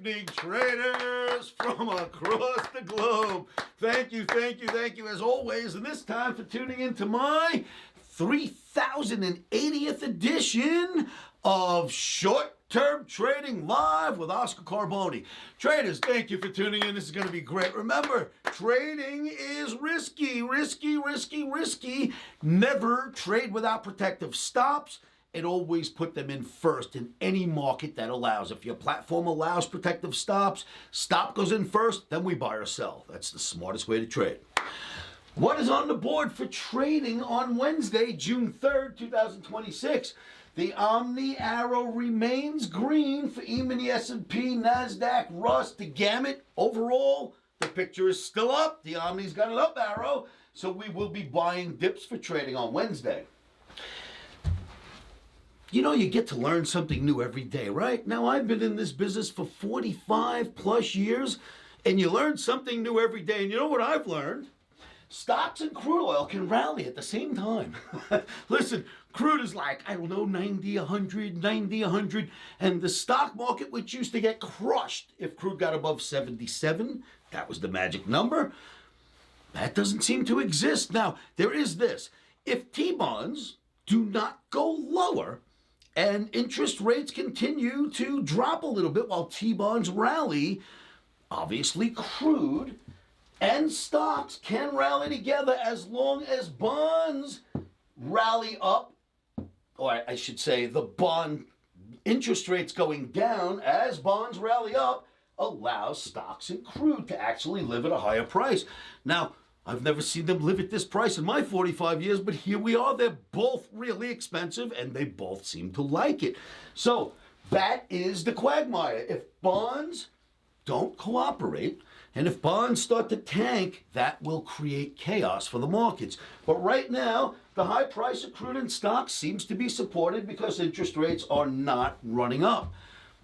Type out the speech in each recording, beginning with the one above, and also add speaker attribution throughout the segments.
Speaker 1: evening, traders from across the globe. Thank you as always, and this time for tuning in to my 3080th edition of Short-Term Trading Live with Oscar Carboni. Traders, thank you for tuning in. This is going to be great. Remember, trading is risky. Never trade without protective stops. And always put them in first in any market that allows. If your platform allows protective stops, stop goes in first, then we buy or sell. That's the smartest way to trade. What is on the board for trading on Wednesday, June 3rd, 2026? The Omni arrow remains green for E-mini S&P, NASDAQ, Russ, the gamut. Overall, the picture is still up. The Omni's got an up arrow, so we will be buying dips for trading on Wednesday. You know, you get to learn something new every day, right? Now, I've been in this business for 45 plus years, and you learn something new every day. And you know what I've learned? Stocks and crude oil can rally at the same time. Listen, crude is like, I don't know, 90, 100, 90, 100. And the stock market, which used to get crushed if crude got above 77, that was the magic number. That doesn't seem to exist. Now, there is this. If T-bonds do not go lower, and interest rates continue to drop a little bit while T-bonds rally, obviously crude and stocks can rally together as long as bonds rally up, or I should say the bond interest rates going down as bonds rally up allows stocks and crude to actually live at a higher price. Now, I've never seen them live at this price in my 45 years, but here we are. They're both really expensive, and they both seem to like it. So that is the quagmire. If bonds don't cooperate, and if bonds start to tank, that will create chaos for the markets. But right now, the high price of crude and stocks seems to be supported because interest rates are not running up.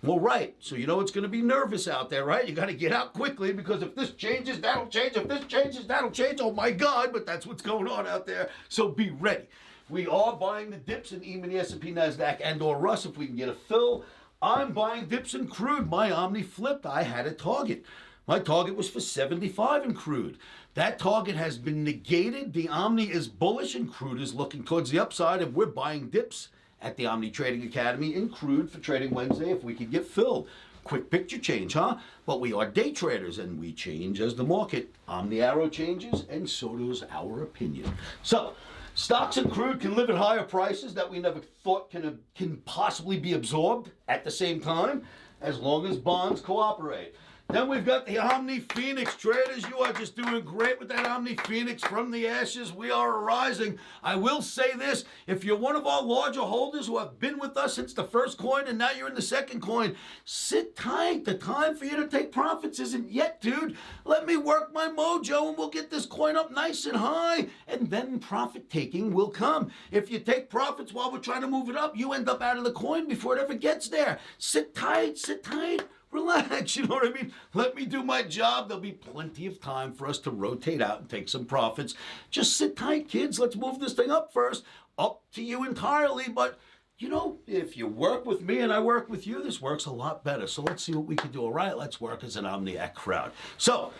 Speaker 1: Well, right. So you know it's going to be nervous out there, right? You got to get out quickly because if this changes, that'll change. If this changes, that'll change. Oh, my God, but that's what's going on out there. So be ready. We are buying the dips in E-mini S&P, NASDAQ, and or Russ if we can get a fill. I'm buying dips in crude. My Omni flipped. I had a target. My target was for 75 in crude. That target has been negated. The Omni is bullish and crude is looking towards the upside, and we're buying dips at the Omni Trading Academy in crude for trading Wednesday if we could get filled. Quick picture change, huh? But we are day traders and we change as the market. Omni arrow changes and so does our opinion. So, stocks and crude can live at higher prices that we never thought can possibly be absorbed at the same time as long as bonds cooperate. Then we've got the Omni Phoenix. Traders, you are just doing great with that Omni Phoenix. From the ashes, we are arising. I will say this, if you're one of our larger holders who have been with us since the first coin and now you're in the second coin, sit tight. The time for you to take profits isn't yet, dude. Let me work my mojo and we'll get this coin up nice and high, and then profit taking will come. If you take profits while we're trying to move it up, you end up out of the coin before it ever gets there. Sit tight, sit tight. Relax, you know what I mean? Let me do my job. There'll be plenty of time for us to rotate out and take some profits. Just sit tight, kids. Let's move this thing up first. Up to you entirely. But, you know, if you work with me and I work with you, this works a lot better. So let's see what we can do. All right, let's work as an Omniac crowd. So,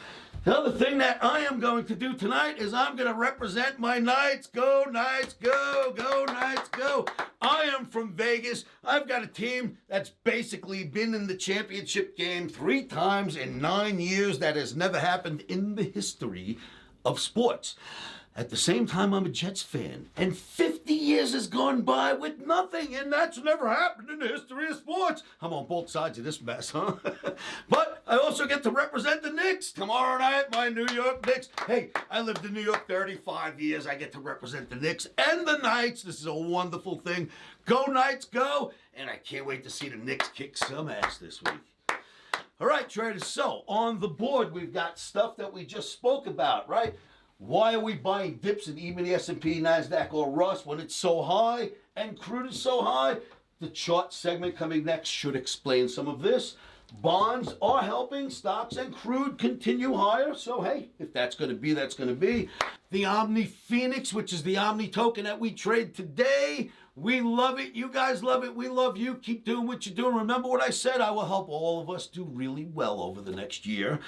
Speaker 1: the other thing that I am going to do tonight is I'm going to represent my Knights. Go, Knights, go, go, Knights, go. I am from Vegas. I've got a team that's basically been in the championship game 3 times in 9 years. That has never happened in the history of sports. At the same time, I'm a Jets fan, and 50 years has gone by with nothing, and that's never happened in the history of sports. I'm on both sides of this mess, huh? But I also get to represent the Knicks. Tomorrow night, my New York Knicks. Hey, I lived in New York 35 years. I get to represent the Knicks and the Knights. This is a wonderful thing. Go, Knights, go. And I can't wait to see the Knicks kick some ass this week. All right, traders, so on the board, we've got stuff that we just spoke about, right? Why are we buying dips in E-mini S&P, NASDAQ, or Russ when it's so high and crude is so high? The chart segment coming next should explain some of this. Bonds are helping. Stocks and crude continue higher. So, hey, if that's going to be, that's going to be. The Omni Phoenix, which is the Omni token that we trade today. We love it. You guys love it. We love you. Keep doing what you're doing. Remember what I said. I will help all of us do really well over the next year.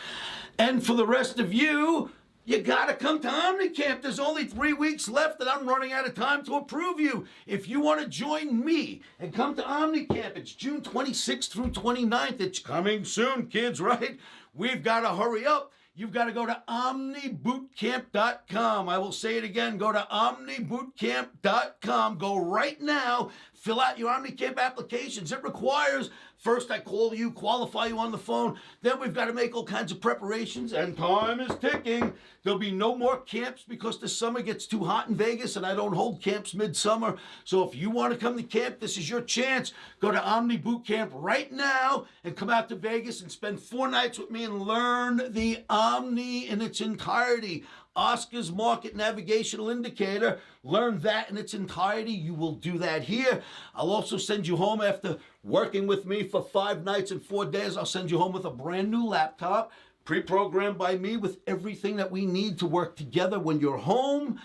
Speaker 1: And for the rest of you, you got to come to OmniCamp. There's only 3 weeks left and I'm running out of time to approve you. If you want to join me and come to OmniCamp, it's June 26th through 29th. It's coming soon, kids, right? We've got to hurry up. You've got to go to OmniBootCamp.com. I will say it again. Go to OmniBootCamp.com. Go right now. Fill out your OmniCamp applications. It requires, first I call you, qualify you on the phone. Then we've got to make all kinds of preparations, and time is ticking. There'll be no more camps because the summer gets too hot in Vegas, and I don't hold camps midsummer. So if you want to come to camp, this is your chance. Go to Omni Bootcamp right now and come out to Vegas and spend 4 nights with me and learn the Omni in its entirety. Oscar's market navigational indicator. Learn that in its entirety. You will do that here. I'll also send you home after working with me for 5 nights and 4 days. I'll send you home with a brand new laptop, pre-programmed by me with everything that we need to work together when you're home.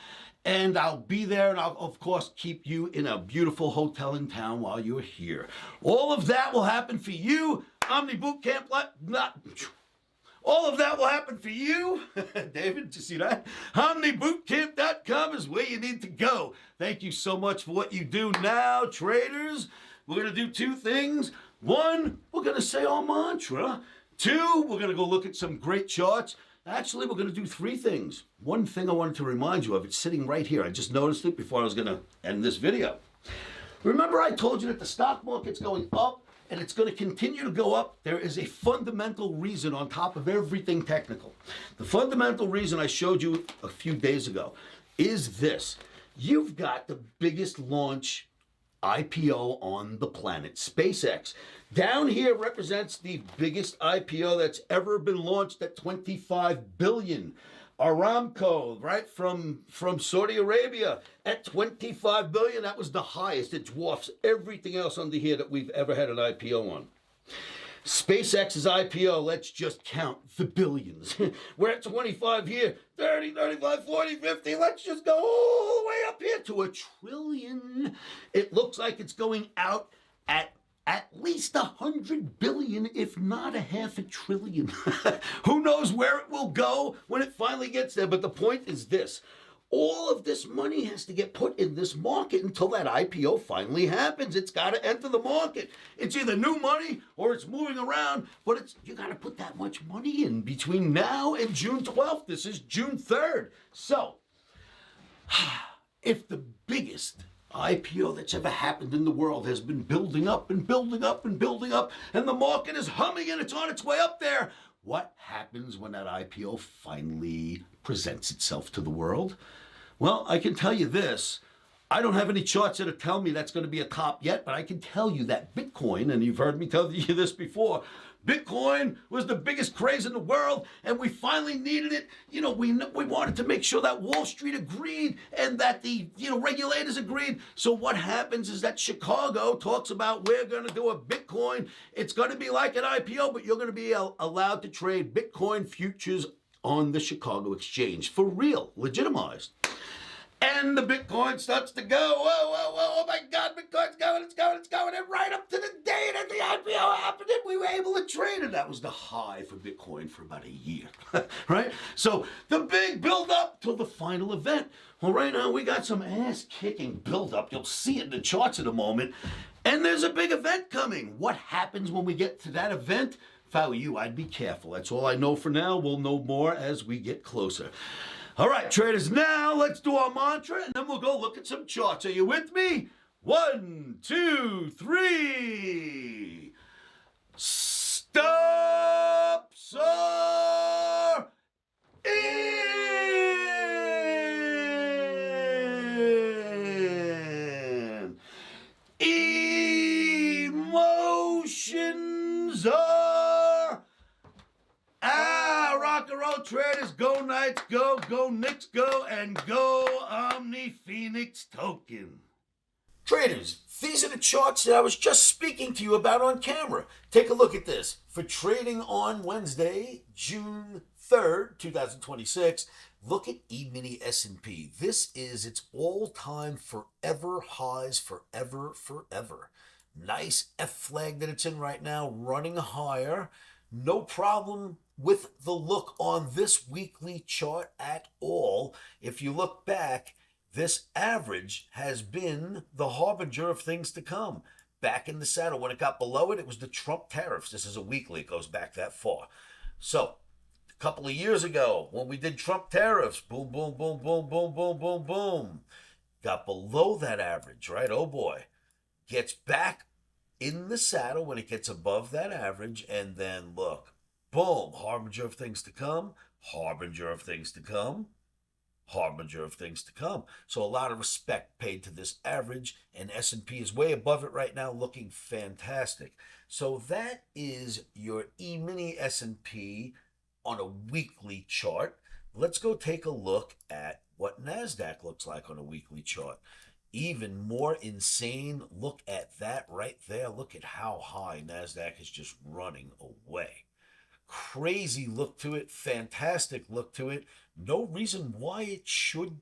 Speaker 1: And I'll be there, and I'll, of course, keep you in a beautiful hotel in town while you're here. All of that will happen for you. Omni Bootcamp, all of that will happen for you. David, did you see that? OmniBootCamp.com is where you need to go. Thank you so much for what you do now, traders. We're going to do 2 things. 1, we're going to say our mantra. 2, we're going to go look at some great charts. Actually, we're going to do 3 things. One thing I wanted to remind you of, it's sitting right here. I just noticed it before I was going to end this video. Remember I told you that the stock market's going up, and it's going to continue to go up. There is a fundamental reason on top of everything technical. The fundamental reason I showed you a few days ago is this. You've got the biggest launch IPO on the planet, SpaceX. Down here represents the biggest IPO that's ever been launched at $25 billion. Aramco, right, from Saudi Arabia at $25 billion. That was the highest. It dwarfs everything else under here that we've ever had an IPO on. SpaceX's IPO, let's just count the billions. We're at 25 here, 30, 35, 40, 50. Let's just go all the way up here to $1 trillion. It looks like it's going out at least 100 billion, if not a half a trillion. Who knows where it will go when it finally gets there? But the point is this. All of this money has to get put in this market until that IPO finally happens. It's got to enter the market. It's either new money or it's moving around, but you got to put that much money in between now and June 12th. This is June 3rd. So, if the biggest IPO that's ever happened in the world has been building up and building up and building up, and the market is humming and it's on its way up there, what happens when that IPO finally presents itself to the world? Well, I can tell you this. I don't have any charts that'll tell me that's going to be a top yet, but I can tell you that Bitcoin, and you've heard me tell you this before, Bitcoin was the biggest craze in the world, and we finally needed it. You know, we wanted to make sure that Wall Street agreed and that the regulators agreed. So what happens is that Chicago talks about we're going to do a Bitcoin. It's going to be like an IPO, but you're going to be allowed to trade Bitcoin futures on the Chicago exchange for real, legitimized. And the Bitcoin starts to go, whoa, whoa, whoa, oh my God, Bitcoin's going, it's going, it's going. And right up to the day that the IPO happened, and we were able to trade it. That was the high for Bitcoin for about a year, right? So the big build up till the final event. Well, right now we got some ass-kicking build up. You'll see it in the charts in a moment. And there's a big event coming. What happens when we get to that event? If I were you, I'd be careful. That's all I know for now. We'll know more as we get closer. All right, traders, now let's do our mantra, and then we'll go look at some charts. Are you with me? 1, 2, 3. Stops are in. Emotions are out. Rock and roll, traders. Go Knights, go Knicks, go, and go Omni Phoenix token. Traders, these are the charts that I was just speaking to you about on camera. Take a look at this. For for trading on Wednesday, June 3rd, 2026. Look at E-mini S&P. This is its all-time forever highs, forever. Nice F flag that it's in right now, running higher. No problem with the look on this weekly chart at all. If you look back, this average has been the harbinger of things to come. Back in the saddle, when it got below it, it was the Trump tariffs. This is a weekly. It goes back that far. So, a couple of years ago, when we did Trump tariffs, boom, boom, boom, boom, boom, boom, boom, boom. Got below that average, right? Oh, boy. Gets back in the saddle when it gets above that average, and then look, boom, harbinger of things to come, harbinger of things to come, harbinger of things to come. So a lot of respect paid to this average, and S&P is way above it right now, looking fantastic. So that is your E-mini S&P on a weekly chart. Let's go take a look at what NASDAQ looks like on a weekly chart. Even more insane, look at that right there. Look at how high NASDAQ is just running away. Crazy look to it, fantastic look to it. No reason why it should,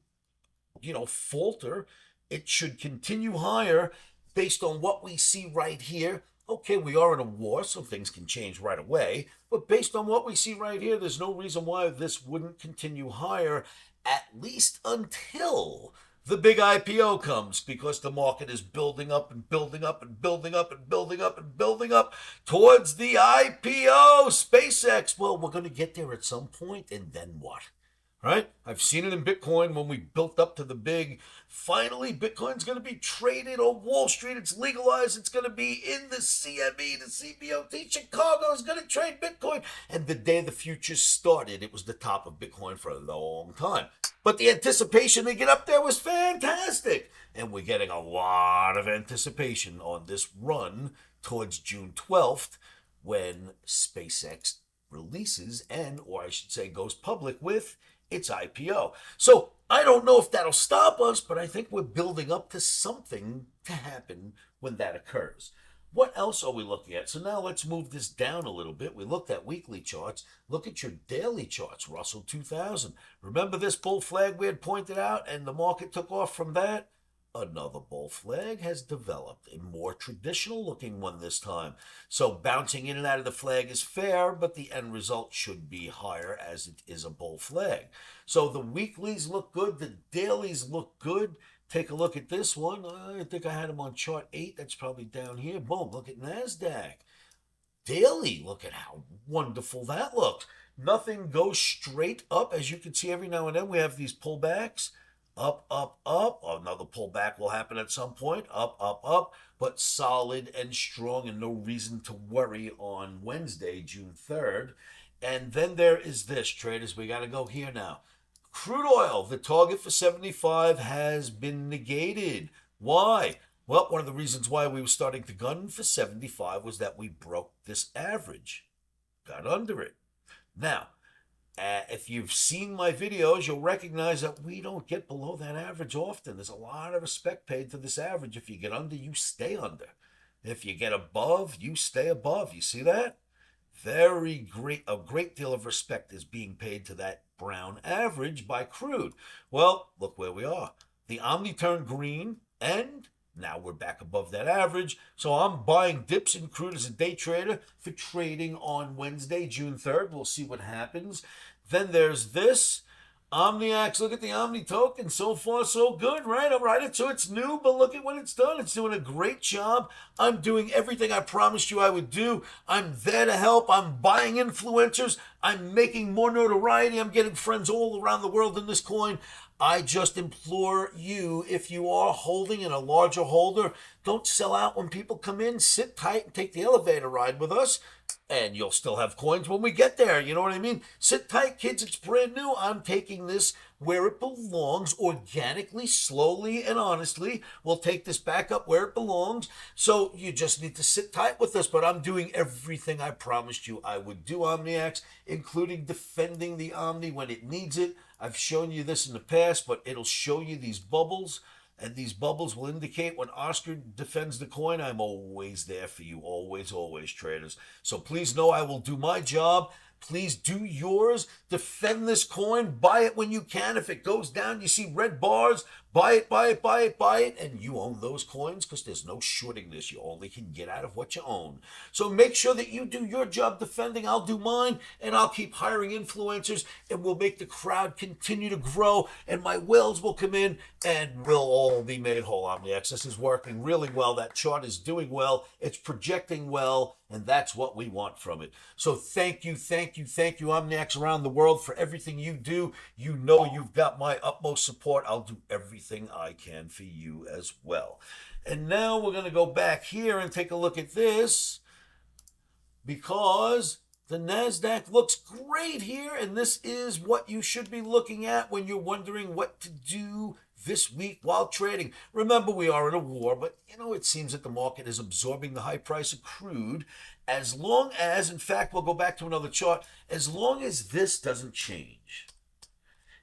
Speaker 1: falter. It should continue higher based on what we see right here. Okay, we are in a war, so things can change right away. But based on what we see right here, there's no reason why this wouldn't continue higher, at least until the big IPO comes, because the market is building up and building up and building up and building up and building up towards the IPO. SpaceX, well, we're going to get there at some point, and then what? Right? I've seen it in Bitcoin when we built up to the big, finally, Bitcoin's going to be traded on Wall Street. It's legalized. It's going to be in the CME, the CBOT. Chicago is going to trade Bitcoin. And the day the futures started, it was the top of Bitcoin for a long time. But the anticipation to get up there was fantastic. And we're getting a lot of anticipation on this run towards June 12th when SpaceX releases or I should say goes public with its IPO. So I don't know if that'll stop us, but I think we're building up to something to happen when that occurs. What else are we looking at? So now let's move this down a little bit. We looked at weekly charts. Look at your daily charts, Russell 2000. Remember this bull flag we had pointed out and the market took off from that? Another bull flag has developed, a more traditional looking one this time. So bouncing in and out of the flag is fair, but the end result should be higher as it is a bull flag. So the weeklies look good, the dailies look good. Take a look at this one. I think I had them on chart 8. That's probably down here. Boom, look at NASDAQ. Daily, look at how wonderful that looks. Nothing goes straight up. As you can see, every now and then we have these pullbacks. Up, up, up. Another pullback will happen at some point. Up, up, up. But solid and strong and no reason to worry on Wednesday, June 3rd. And then there is this, traders. We got to go here now. Crude oil, the target for 75 has been negated. Why? Well, one of the reasons why we were starting to gun for 75 was that we broke this average. Got under it. Now, if you've seen my videos, you'll recognize that we don't get below that average often. There's a lot of respect paid to this average. If you get under, you stay under. If you get above, you stay above. You see that? A great deal of respect is being paid to that brown average by crude. Well, look where we are. The Omni turned green, and now we're back above that average. So I'm buying dips in crude as a day trader for trading on Wednesday, June 3rd. We'll see what happens. Then there's this. OMNIAX, look at the Omni token. So far, so good, right? All right, so it's new, but look at what it's done. It's doing a great job. I'm doing everything I promised you I would do. I'm there to help. I'm buying influencers. I'm making more notoriety. I'm getting friends all around the world in this coin. I just implore you, if you are holding and a larger holder, don't sell out when people come in. Sit tight and take the elevator ride with us, and you'll still have coins when we get there. You know what I mean? Sit tight, kids. It's brand new. I'm taking this where it belongs, organically, slowly, and honestly. We'll take this back up where it belongs. So you just need to sit tight with us. But I'm doing everything I promised you I would do, OMNIAX, including defending the Omni when it needs it. I've shown you this in the past, but it'll show you these bubbles.
Speaker 2: And these bubbles will indicate when Oscar defends the coin. I'm always there for you. Always, always, traders. So please know I will do my job. Please do yours. Defend this coin. Buy it when you can. If it goes down, you see red bars, buy it, buy it, buy it, buy it. And you own those coins because there's no shorting this. You only can get out of what you own. So make sure that you do your job defending. I'll do mine. And I'll keep hiring influencers. And we'll make the crowd continue to grow. And my whales will come in. And we'll all be made whole. OmniX. This is working really well. That chart is doing well. It's projecting well. And that's what we want from it. So thank you, OmniX around the world for everything you do. You know you've got my utmost support. I'll do everything I can for you as well. And now we're going to go back here and take a look at this because the NASDAQ looks great here. And this is what you should be looking at when you're wondering what to do this week while trading. Remember, we are in a war, but it seems that the market is absorbing the high price of crude as long as, in fact, we'll go back to another chart, as long as this doesn't change.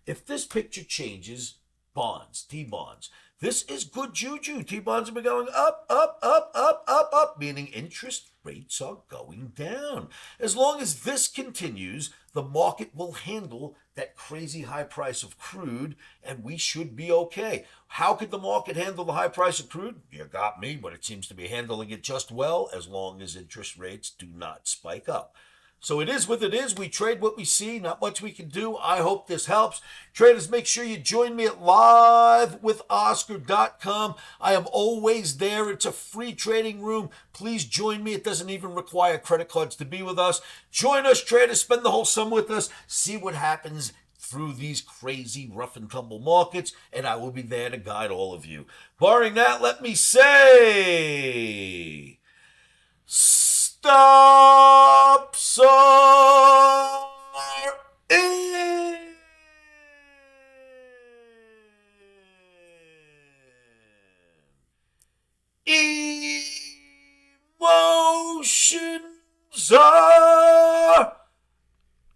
Speaker 2: If this picture changes, bonds, T-bonds, this is good juju. T-bonds have been going up, up, up, up, up, up, meaning interest rates are going down. As long as this continues, the market will handle that crazy high price of crude, and we should be okay. How could the market handle the high price of crude? You got me, but it seems to be handling it just well as long as interest rates do not spike up. So it is what it is. We trade what we see. Not much we can do. I hope this helps. Traders, make sure you join me at livewithoscar.com. I am always there. It's a free trading room. Please join me. It doesn't even require credit cards to be with us. Join us, traders. Spend the whole summer with us. See what happens through these crazy rough and tumble markets, and I will be there to guide all of you. Barring that, let me say, stop, sir, in. Emotions are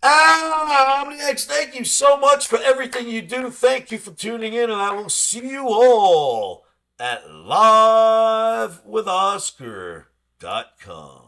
Speaker 2: OmniX. Thank you so much for everything you do. Thank you for tuning in, and I will see you all at livewithoscar.com.